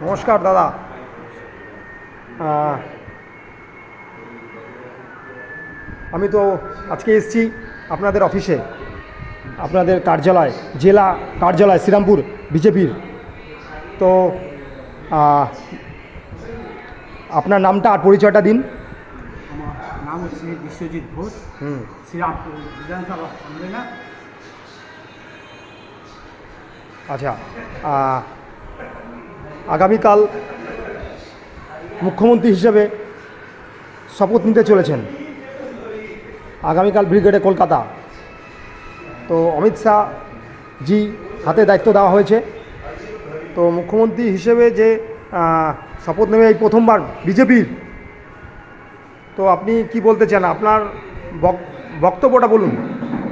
নমস্কার দাদা। আমি তো আজকে এসেছি আপনাদের অফিসে, আপনাদের কার্যালয়, জেলা কার্যালয় শ্রীরামপুর বিজেপির। তো আপনার নামটা আর পরিচয়টা দিন। আমার নাম হচ্ছে বিশ্বজিৎ ঘোষ, শ্রীরামপুর বিধানসভা কনভেনার। আচ্ছা, আগামীকাল মুখ্যমন্ত্রী হিসেবে শপথ নিতে চলেছেন, আগামীকাল ব্রিগেডে কলকাতা। তো অমিত শাহ জি হাতে দায়িত্ব দেওয়া হয়েছে। তো মুখ্যমন্ত্রী হিসেবে যে শপথ নেবে এই প্রথমবার বিজেপির, তো আপনি কি বলতে চান? আপনার বক্তব্যটা বলুন,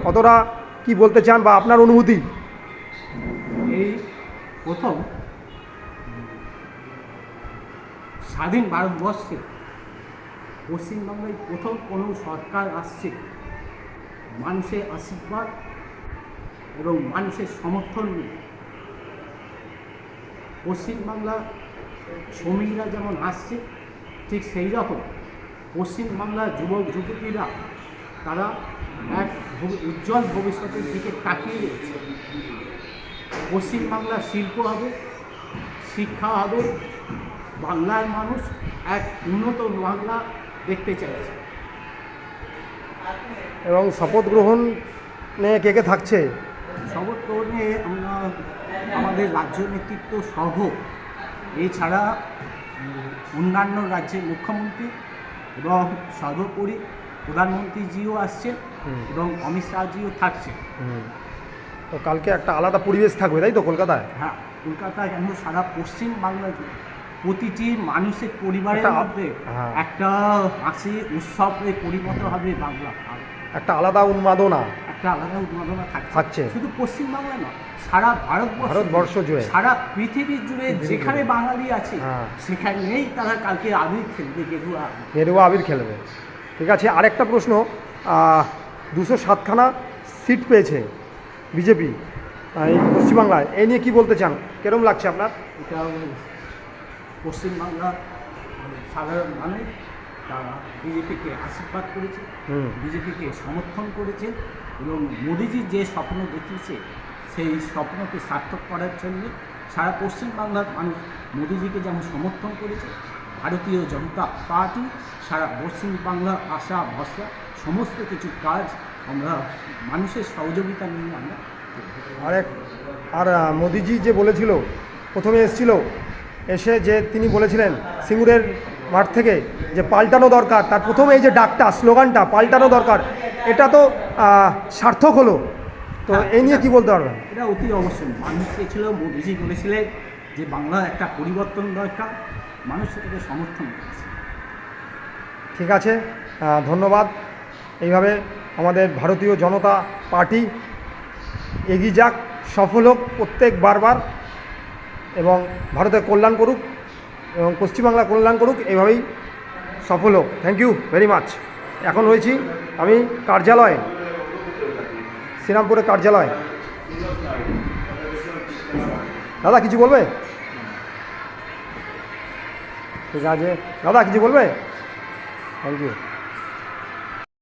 কতটা কি বলতে চান বা আপনার অনুভূতি। এই প্রথম স্বাধীন ভারতবর্ষে পশ্চিমবাংলায় প্রথম কোনো সরকার আসছে মানুষের আশীর্বাদ এবং মানুষের সমর্থন নিয়ে। পশ্চিমবাংলা শ্রমিকরা যেমন আসছে, ঠিক সেই রকম পশ্চিমবাংলার যুবক যুবতীরা তারা এক উজ্জ্বল ভবিষ্যতের দিকে তাকিয়ে রয়েছে। পশ্চিমবাংলার শিল্প হবে, শিক্ষা হবে, বাংলার মানুষ এক উন্নত বাংলা দেখতে চাইছে। এবং শপথ গ্রহণে কে কে থাকছে? শপথ গ্রহণে আমরা আমাদের রাজ্য নেতৃত্ব সহ, এছাড়া অন্যান্য রাজ্যের মুখ্যমন্ত্রী এবং সর্বোপরি প্রধানমন্ত্রীজিও আসছেন এবং অমিত শাহজিও থাকছেন। তো কালকে একটা আলাদা পরিবেশ থাকবে, তাই তো কলকাতায়? হ্যাঁ, কলকাতায় কেন সারা পশ্চিম বাংলা জুড়ে প্রতিটি মানুষের পরিবারের মধ্যে একটা হাসি উৎসবে পরিণত হবে বাংলা। একটা আলাদা উন্মাদনা, একটা আলাদা উন্মাদনা থাকছে শুধু পশ্চিম বাংলা নয়, সারা ভারতবর্ষ জুড়ে, সারা পৃথিবী জুড়ে যেখানে বাঙালি আছে সেখানেই তারা কালকে আবির খেলবে, গেরুয়া আবির খেলবে। ঠিক আছে, আরেকটা প্রশ্ন, 207খানা সিট পেয়েছে বিজেপি এই পশ্চিমবাংলায়, এই নিয়ে কি বলতে চান? কেরম লাগছে আপনার? এটা পশ্চিমবাংলার সাধারণ মানুষ তারা বিজেপিকে আশীর্বাদ করেছে, বিজেপিকে সমর্থন করেছে এবং মোদিজির যে স্বপ্ন দেখিয়েছে সেই স্বপ্নকে সার্থক করার জন্য সারা পশ্চিমবাংলার মানুষ মোদিজিকে যেমন সমর্থন করেছে, ভারতীয় জনতা পার্টি সারা পশ্চিমবাংলার আশা ভরসা সমস্ত কিছু কাজ আমরা মানুষের সহযোগিতা নিয়ে আমরা। আর মোদিজি যে বলেছিল, প্রথমে এসেছিল, এসে যে তিনি বলেছিলেন সিঙ্গুরের মাঠ থেকে যে পাল্টানো দরকার, তার প্রথমে এই যে ডাকটা, স্লোগানটা পাল্টানো দরকার, এটা তো সার্থক হলো। তো এই নিয়ে কি বলতে পারবেন? এটা অতি অবশ্যই মানুষ চেয়েছিল, মোদিজি বলেছিলেন যে বাংলার একটা পরিবর্তন দরকার, মানুষ সেটাকে সমর্থন করেছে। ঠিক আছে, ধন্যবাদ। এইভাবে আমাদের ভারতীয় জনতা পার্টি এগিয়ে যাক, সফল হোক প্রত্যেক বারবার, এবং ভারতের কল্যাণ করুক এবং পশ্চিমবাংলা কল্যাণ করুক, এইভাবেই সফল হোক। Thank you very much. এখন রয়েছি আমি কার্যালয়ে, শ্রীরামপুরের কার্যালয়। দাদা কিছু বলবে? ঠিক আছে দাদা, কিছু বলবে? Thank you.